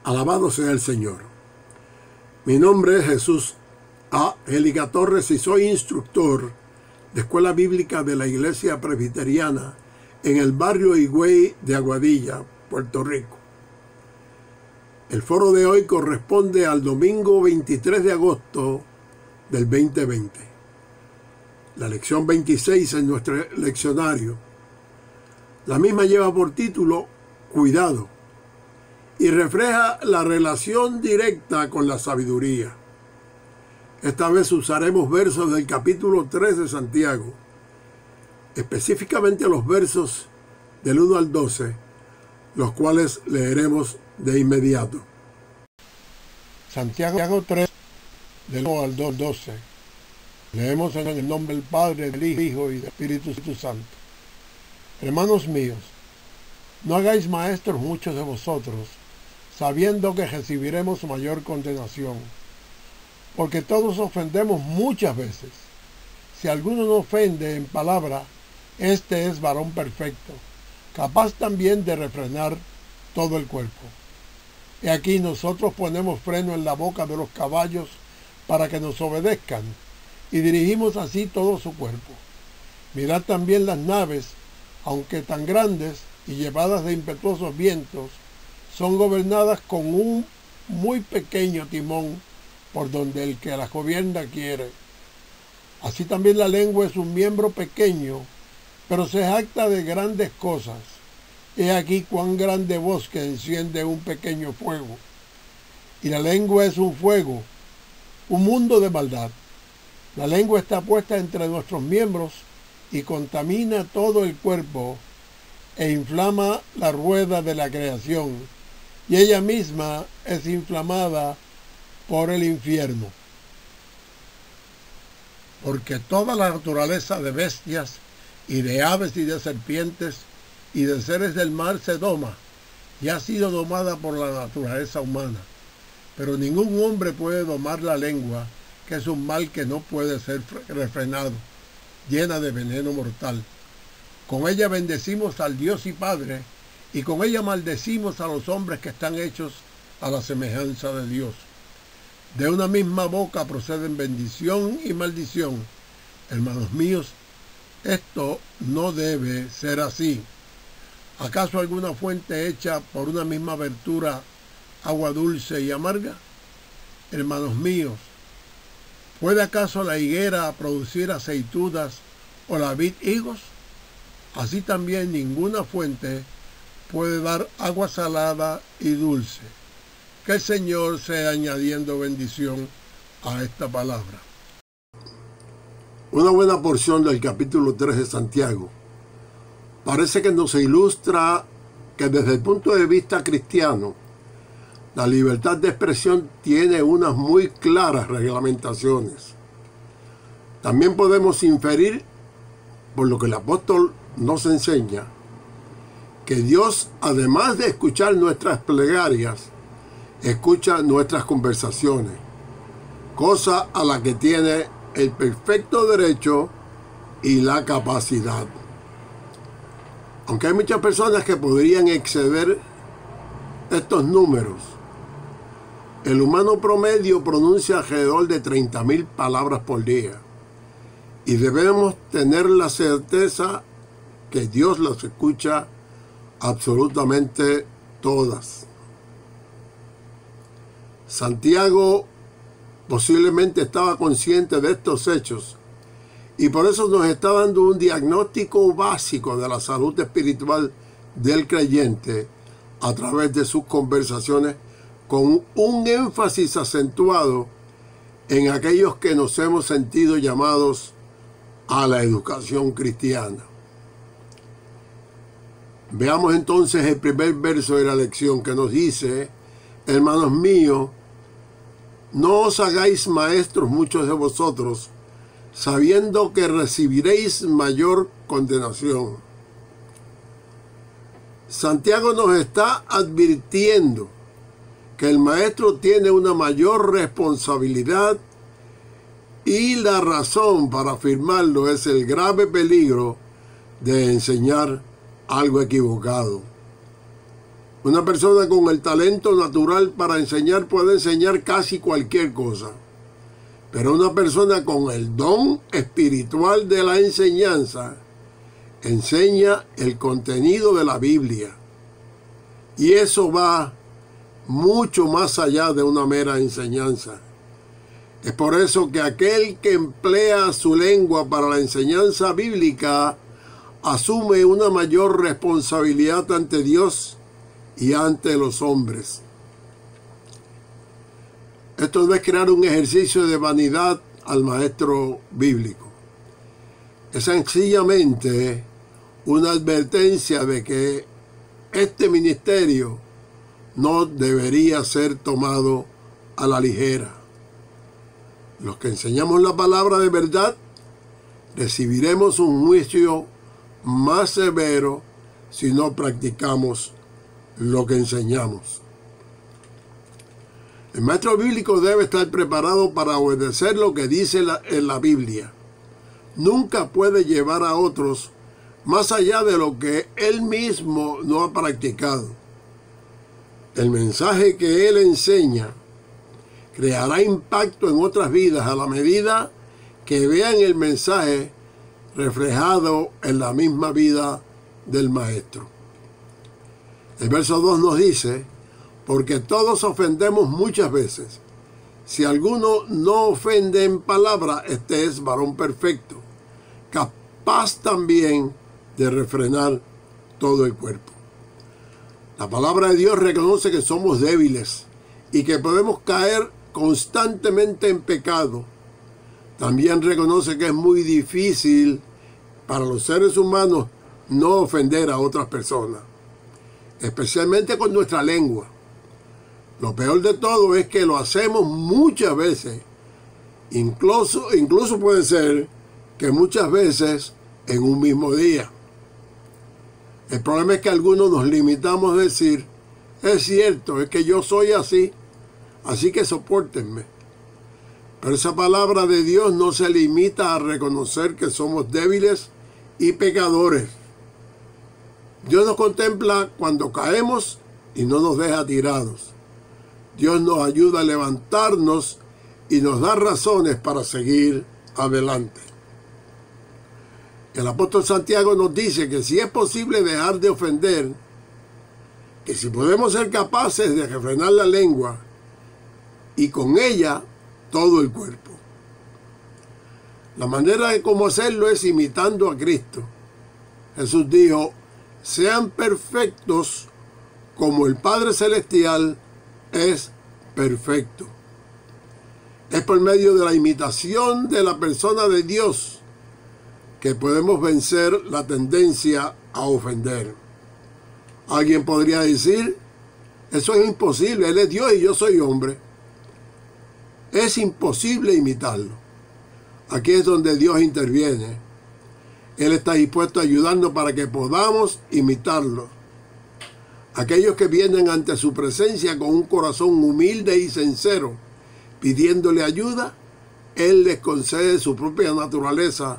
Alabado sea el Señor. Mi nombre es Jesús A. Gélica Torres y soy instructor de Escuela Bíblica de la Iglesia Presbiteriana en el barrio Higüey de Aguadilla, Puerto Rico. El foro de hoy corresponde al domingo 23 de agosto del 2020. La lección 26 en nuestro leccionario. La misma lleva por título Cuidado y refleja la relación directa con la sabiduría. Esta vez usaremos versos del capítulo 3 de Santiago, específicamente los versos del 1 al 12, los cuales leeremos de inmediato. Santiago 3, del 1 al 12. Leemos en el nombre del Padre, del Hijo y del Espíritu Santo. Hermanos míos, no hagáis maestros muchos de vosotros, sabiendo que recibiremos mayor condenación. Porque todos ofendemos muchas veces. Si alguno no ofende en palabra, este es varón perfecto, capaz también de refrenar todo el cuerpo. Y aquí nosotros ponemos freno en la boca de los caballos para que nos obedezcan, y dirigimos así todo su cuerpo. Mirad también las naves, aunque tan grandes y llevadas de impetuosos vientos, son gobernadas con un muy pequeño timón por donde el que las gobierna quiere. Así también la lengua es un miembro pequeño, pero se jacta de grandes cosas. He aquí cuán grande bosque enciende un pequeño fuego. Y la lengua es un fuego, un mundo de maldad. La lengua está puesta entre nuestros miembros y contamina todo el cuerpo e inflama la rueda de la creación, y ella misma es inflamada por el infierno. Porque toda la naturaleza de bestias y de aves y de serpientes y de seres del mar se doma y ha sido domada por la naturaleza humana. Pero ningún hombre puede domar la lengua, que es un mal que no puede ser refrenado, llena de veneno mortal. Con ella bendecimos al Dios y Padre, y con ella maldecimos a los hombres que están hechos a la semejanza de Dios. De una misma boca proceden bendición y maldición. Hermanos míos, esto no debe ser así. ¿Acaso alguna fuente hecha por una misma abertura, agua dulce y amarga? Hermanos míos, ¿puede acaso la higuera producir aceitunas o la vid higos? Así también ninguna fuente puede dar agua salada y dulce. Que el Señor sea añadiendo bendición a esta palabra. Una buena porción del capítulo 3 de Santiago parece que nos ilustra que desde el punto de vista cristiano, la libertad de expresión tiene unas muy claras reglamentaciones. También podemos inferir, por lo que el apóstol nos enseña, que Dios, además de escuchar nuestras plegarias, escucha nuestras conversaciones, cosa a la que tiene el perfecto derecho y la capacidad. Aunque hay muchas personas que podrían exceder estos números, el humano promedio pronuncia alrededor de 30,000 palabras por día, y debemos tener la certeza que Dios las escucha absolutamente todas. Santiago posiblemente estaba consciente de estos hechos y por eso nos está dando un diagnóstico básico de la salud espiritual del creyente a través de sus conversaciones, con un énfasis acentuado en aquellos que nos hemos sentido llamados a la educación cristiana. Veamos entonces el primer verso de la lección, que nos dice: hermanos míos, no os hagáis maestros muchos de vosotros, sabiendo que recibiréis mayor condenación. Santiago nos está advirtiendo que el maestro tiene una mayor responsabilidad, y la razón para afirmarlo es el grave peligro de enseñar algo equivocado. Una persona con el talento natural para enseñar puede enseñar casi cualquier cosa. Pero una persona con el don espiritual de la enseñanza enseña el contenido de la Biblia. Y eso va mucho más allá de una mera enseñanza. Es por eso que aquel que emplea su lengua para la enseñanza bíblica asume una mayor responsabilidad ante Dios y ante los hombres. Esto no es crear un ejercicio de vanidad al maestro bíblico. Es sencillamente una advertencia de que este ministerio no debería ser tomado a la ligera. Los que enseñamos la palabra de verdad recibiremos un juicio más severo si no practicamos lo que enseñamos. El maestro bíblico debe estar preparado para obedecer lo que dice en la Biblia. Nunca puede llevar a otros más allá de lo que él mismo no ha practicado. El mensaje que él enseña creará impacto en otras vidas a la medida que vean el mensaje reflejado en la misma vida del maestro. El verso 2 nos dice: porque todos ofendemos muchas veces. Si alguno no ofende en palabra, este es varón perfecto, capaz también de refrenar todo el cuerpo. La palabra de Dios reconoce que somos débiles y que podemos caer constantemente en pecado. También reconoce que es muy difícil para los seres humanos no ofender a otras personas, especialmente con nuestra lengua. Lo peor de todo es que lo hacemos muchas veces, incluso puede ser que muchas veces en un mismo día. El problema es que algunos nos limitamos a decir: es cierto, es que yo soy así que sopórtenme. Pero esa palabra de Dios no se limita a reconocer que somos débiles y pecadores. Dios nos contempla cuando caemos y no nos deja tirados. Dios nos ayuda a levantarnos y nos da razones para seguir adelante. El apóstol Santiago nos dice que si es posible dejar de ofender, que si podemos ser capaces de refrenar la lengua y con ella todo el cuerpo. La manera de cómo hacerlo es imitando a Cristo. Jesús dijo: sean perfectos como el Padre Celestial es perfecto. Es por medio de la imitación de la persona de Dios que podemos vencer la tendencia a ofender. Alguien podría decir: eso es imposible, Él es Dios y yo soy hombre. Es imposible imitarlo. Aquí es donde Dios interviene. Él está dispuesto a ayudarnos para que podamos imitarlo. Aquellos que vienen ante su presencia con un corazón humilde y sincero, pidiéndole ayuda, Él les concede su propia naturaleza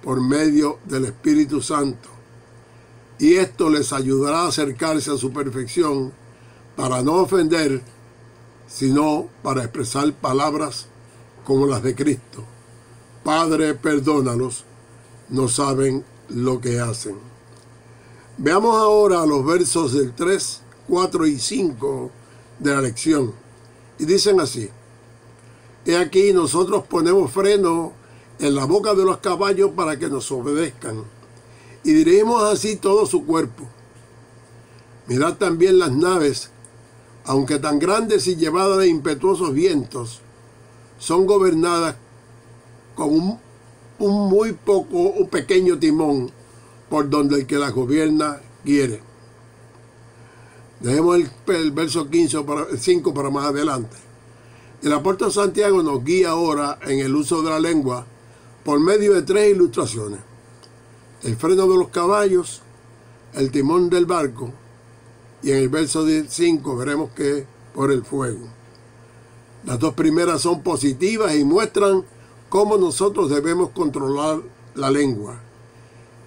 por medio del Espíritu Santo. Y esto les ayudará a acercarse a su perfección para no ofender, sino para expresar palabras como las de Cristo: Padre, perdónalos, no saben lo que hacen. Veamos ahora los versos del 3, 4 y 5 de la lección. Y dicen así: he aquí, nosotros ponemos freno en la boca de los caballos para que nos obedezcan, y dirigimos así todo su cuerpo. Mirad también las naves, aunque tan grandes y llevadas de impetuosos vientos, son gobernadas con un pequeño timón por donde el que las gobierna quiere. Dejemos el verso 5 para más adelante. El apóstol Santiago nos guía ahora en el uso de la lengua por medio de 3 ilustraciones: el freno de los caballos, el timón del barco, y en el verso 5 veremos que por el fuego. Las 2 primeras son positivas y muestran cómo nosotros debemos controlar la lengua.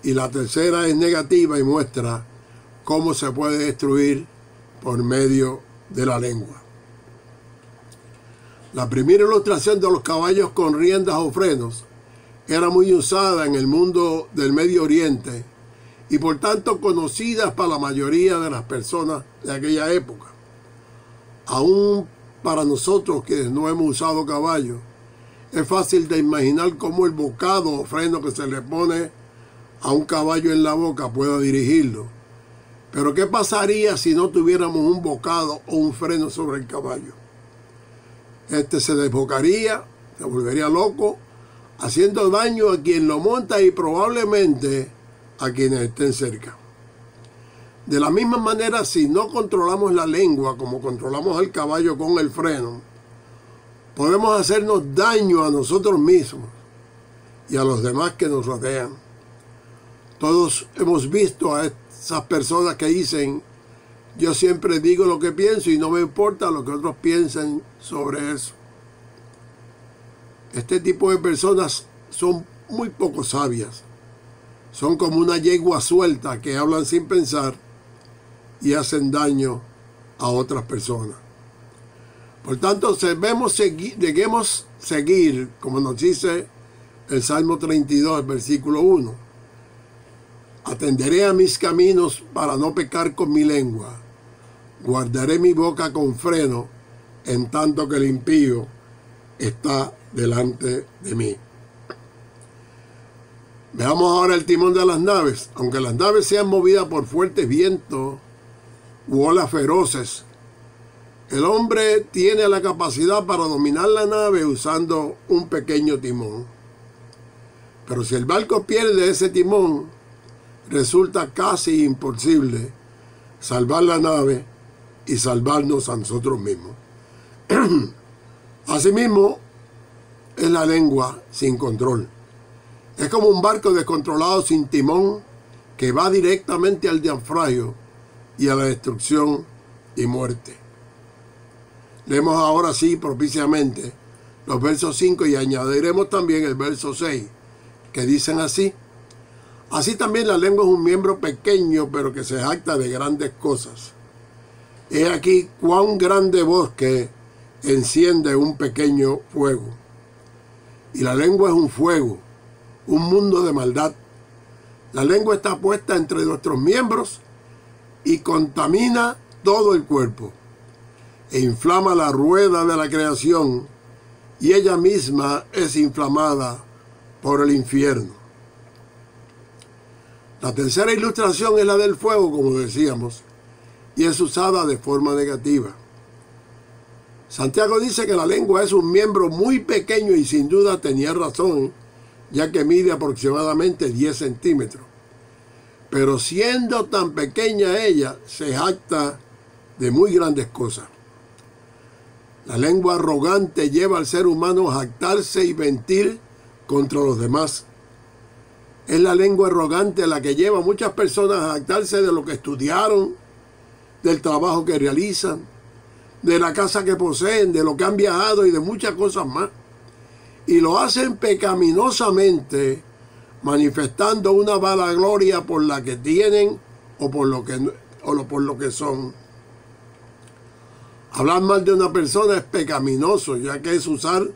Y la tercera es negativa y muestra cómo se puede destruir por medio de la lengua. La primera ilustración de los caballos con riendas o frenos era muy usada en el mundo del Medio Oriente y por tanto conocida para la mayoría de las personas de aquella época. Aún para nosotros que no hemos usado caballo, es fácil de imaginar cómo el bocado o freno que se le pone a un caballo en la boca pueda dirigirlo. Pero ¿qué pasaría si no tuviéramos un bocado o un freno sobre el caballo? Este se desbocaría, se volvería loco, haciendo daño a quien lo monta y probablemente a quienes estén cerca. De la misma manera, si no controlamos la lengua como controlamos al caballo con el freno, podemos hacernos daño a nosotros mismos y a los demás que nos rodean. Todos hemos visto a esas personas que dicen: yo siempre digo lo que pienso y no me importa lo que otros piensen sobre eso. Este tipo de personas son muy poco sabias. Son como una yegua suelta que hablan sin pensar y hacen daño a otras personas. Por tanto, debemos seguir, como nos dice el Salmo 32, versículo 1. Atenderé a mis caminos para no pecar con mi lengua. Guardaré mi boca con freno, en tanto que el impío está delante de mí. Veamos ahora el timón de las naves. Aunque las naves sean movidas por fuertes vientos u olas feroces, el hombre tiene la capacidad para dominar la nave usando un pequeño timón. Pero si el barco pierde ese timón, resulta casi imposible salvar la nave y salvarnos a nosotros mismos. Asimismo, es la lengua sin control. Es como un barco descontrolado sin timón que va directamente al naufragio y a la destrucción y muerte. Leemos ahora sí propiciamente los versos 5 y añadiremos también el verso 6, que dicen así: así también la lengua es un miembro pequeño, pero que se jacta de grandes cosas. He aquí cuán grande bosque enciende un pequeño fuego. Y la lengua es un fuego, un mundo de maldad. La lengua está puesta entre nuestros miembros y contamina todo el cuerpo, e inflama la rueda de la creación, y ella misma es inflamada por el infierno. La tercera ilustración es la del fuego, como decíamos, y es usada de forma negativa. Santiago dice que la lengua es un miembro muy pequeño y sin duda tenía razón, ya que mide aproximadamente 10 centímetros. Pero siendo tan pequeña ella, se jacta de muy grandes cosas. La lengua arrogante lleva al ser humano a jactarse y mentir contra los demás. Es la lengua arrogante la que lleva a muchas personas a jactarse de lo que estudiaron, del trabajo que realizan, de la casa que poseen, de lo que han viajado y de muchas cosas más. Y lo hacen pecaminosamente, manifestando una vanagloria por la que tienen o por lo que son. Hablar mal de una persona es pecaminoso, ya que es usar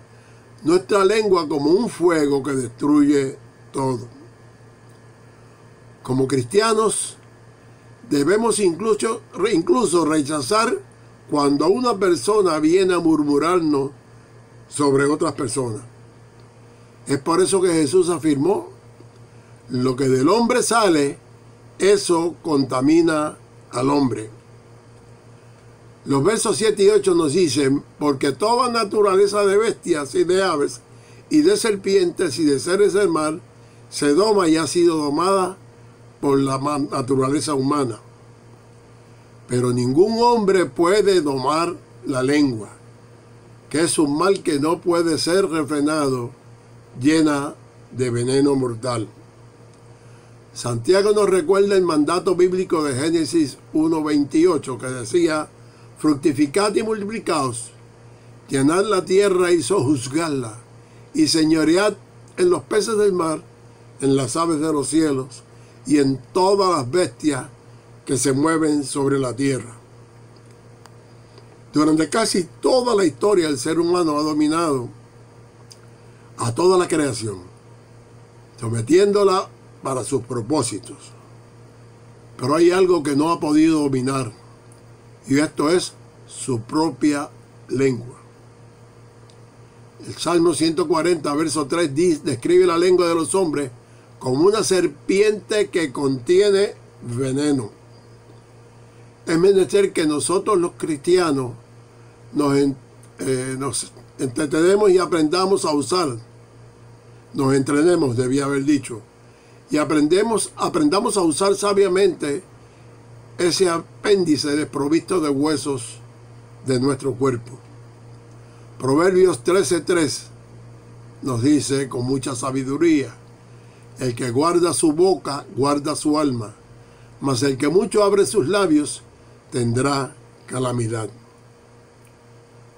nuestra lengua como un fuego que destruye todo. Como cristianos, debemos incluso rechazar cuando una persona viene a murmurarnos sobre otras personas. Es por eso que Jesús afirmó: lo que del hombre sale, eso contamina al hombre. Los versos 7 y 8 nos dicen: porque toda naturaleza de bestias y de aves y de serpientes y de seres del mar se doma y ha sido domada por la naturaleza humana. Pero ningún hombre puede domar la lengua, que es un mal que no puede ser refrenado, llena de veneno mortal. Santiago nos recuerda el mandato bíblico de Génesis 1:28, que decía: fructificad y multiplicaos, llenad la tierra y sojuzgadla, y señoread en los peces del mar, en las aves de los cielos, y en todas las bestias que se mueven sobre la tierra. Durante casi toda la historia el ser humano ha dominado a toda la creación, sometiéndola para sus propósitos. Pero hay algo que no ha podido dominar, y esto es su propia lengua. El Salmo 140, verso 3, describe la lengua de los hombres como una serpiente que contiene veneno. Es menester que nosotros los cristianos nos entretenemos y aprendamos a usar. Nos entrenemos, debía haber dicho. Y aprendamos a usar sabiamente ese apéndice desprovisto de huesos de nuestro cuerpo. Proverbios 13:3 nos dice con mucha sabiduría: el que guarda su boca, guarda su alma, mas el que mucho abre sus labios, tendrá calamidad.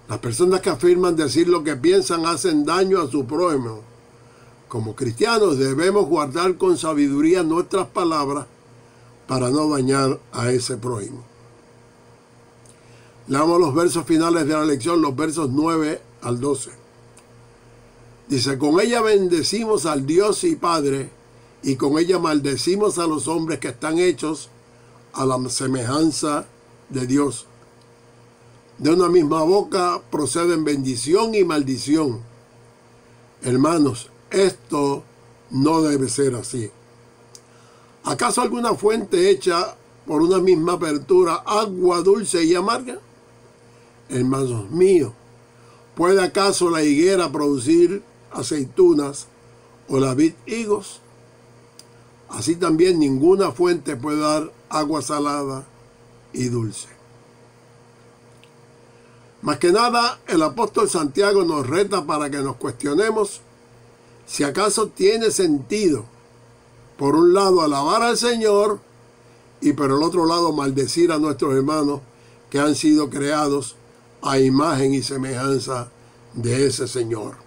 Las personas que afirman decir lo que piensan hacen daño a su prójimo. Como cristianos debemos guardar con sabiduría nuestras palabras para no dañar a ese prójimo. Leamos los versos finales de la lección, los versos 9 al 12. Dice: con ella bendecimos al Dios y Padre, y con ella maldecimos a los hombres que están hechos a la semejanza de Dios. De una misma boca proceden bendición y maldición. Hermanos, esto no debe ser así. ¿Acaso alguna fuente hecha por una misma apertura, agua dulce y amarga? Hermanos míos, ¿puede acaso la higuera producir aceitunas o la vid higos? Así también ninguna fuente puede dar agua salada y dulce. Más que nada, el apóstol Santiago nos reta para que nos cuestionemos si acaso tiene sentido, por un lado, alabar al Señor y por el otro lado, maldecir a nuestros hermanos que han sido creados a imagen y semejanza de ese Señor.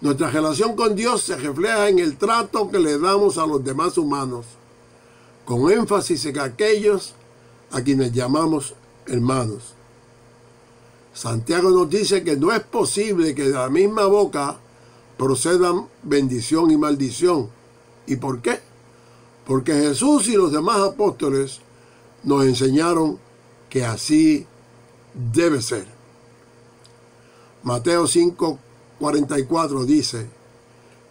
Nuestra relación con Dios se refleja en el trato que le damos a los demás humanos, con énfasis en aquellos a quienes llamamos hermanos. Santiago nos dice que no es posible que de la misma boca procedan bendición y maldición. ¿Y por qué? Porque Jesús y los demás apóstoles nos enseñaron que así debe ser. Mateo 5:44 dice: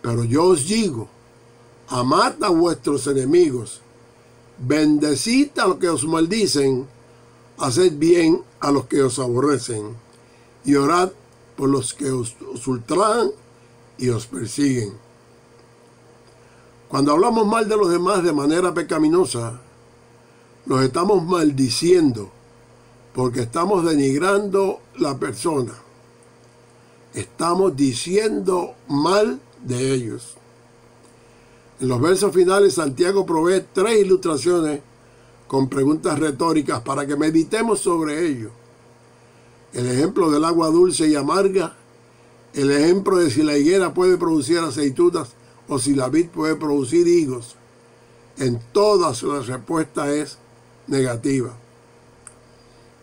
pero yo os digo, amad a vuestros enemigos, bendecid a los que os maldicen, haced bien a los que os aborrecen, y orad por los que os ultrajan y os persiguen. Cuando hablamos mal de los demás de manera pecaminosa, los estamos maldiciendo porque estamos denigrando la persona. Estamos diciendo mal de ellos. En los versos finales, Santiago provee 3 ilustraciones con preguntas retóricas para que meditemos sobre ello. El ejemplo del agua dulce y amarga, el ejemplo de si la higuera puede producir aceitunas o si la vid puede producir higos. En todas la respuesta es negativa.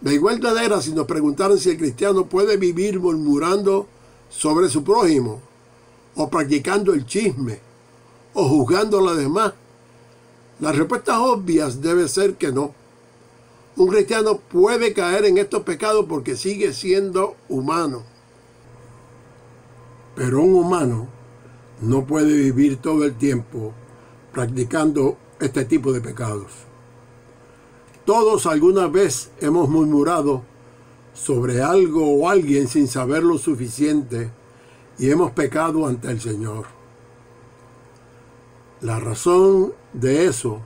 De igual manera, si nos preguntaran si el cristiano puede vivir murmurando sobre su prójimo, o practicando el chisme, o juzgando a los demás, las respuestas obvias debe ser que no. Un cristiano puede caer en estos pecados porque sigue siendo humano. Pero un humano no puede vivir todo el tiempo practicando este tipo de pecados. Todos alguna vez hemos murmurado sobre algo o alguien sin saber lo suficiente y hemos pecado ante el Señor. La razón de eso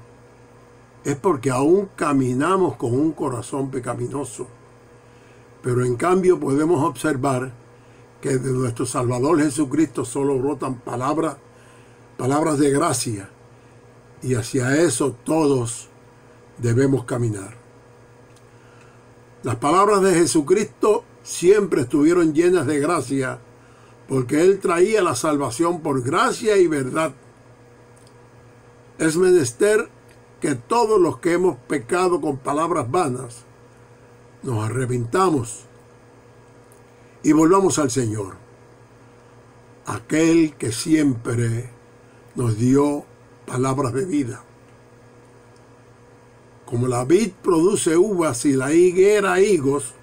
es porque aún caminamos con un corazón pecaminoso, pero en cambio podemos observar que de nuestro Salvador Jesucristo solo brotan palabras de gracia, y hacia eso todos debemos caminar. Las palabras de Jesucristo siempre estuvieron llenas de gracia, porque Él traía la salvación por gracia y verdad. Es menester que todos los que hemos pecado con palabras vanas nos arrepintamos y volvamos al Señor, aquel que siempre nos dio palabras de vida. Como la vid produce uvas y la higuera higos,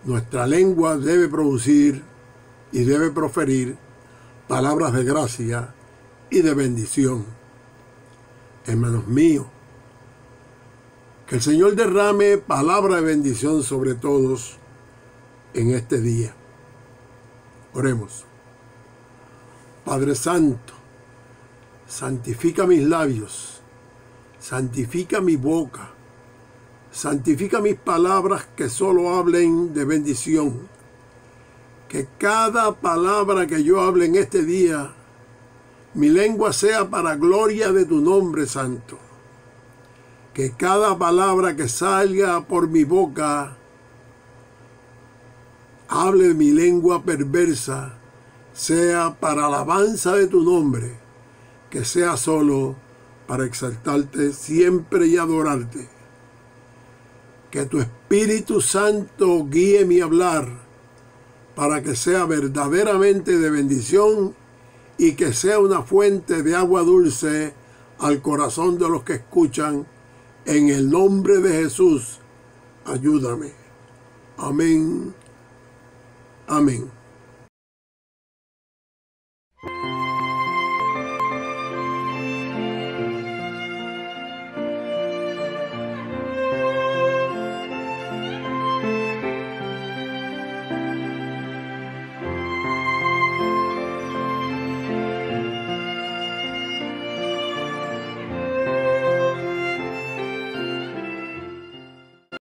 nuestra lengua debe producir y debe proferir palabras de gracia y de bendición. Hermanos míos, que el Señor derrame palabra de bendición sobre todos en este día. Oremos. Padre Santo, santifica mis labios, santifica mi boca, santifica mis palabras que solo hablen de bendición. Que cada palabra que yo hable en este día, mi lengua sea para gloria de tu nombre santo. Que cada palabra que salga por mi boca, hable de mi lengua perversa, sea para alabanza de tu nombre, que sea solo para exaltarte siempre y adorarte. Que tu Espíritu Santo guíe mi hablar para que sea verdaderamente de bendición y que sea una fuente de agua dulce al corazón de los que escuchan. En el nombre de Jesús, ayúdame. Amén. Amén.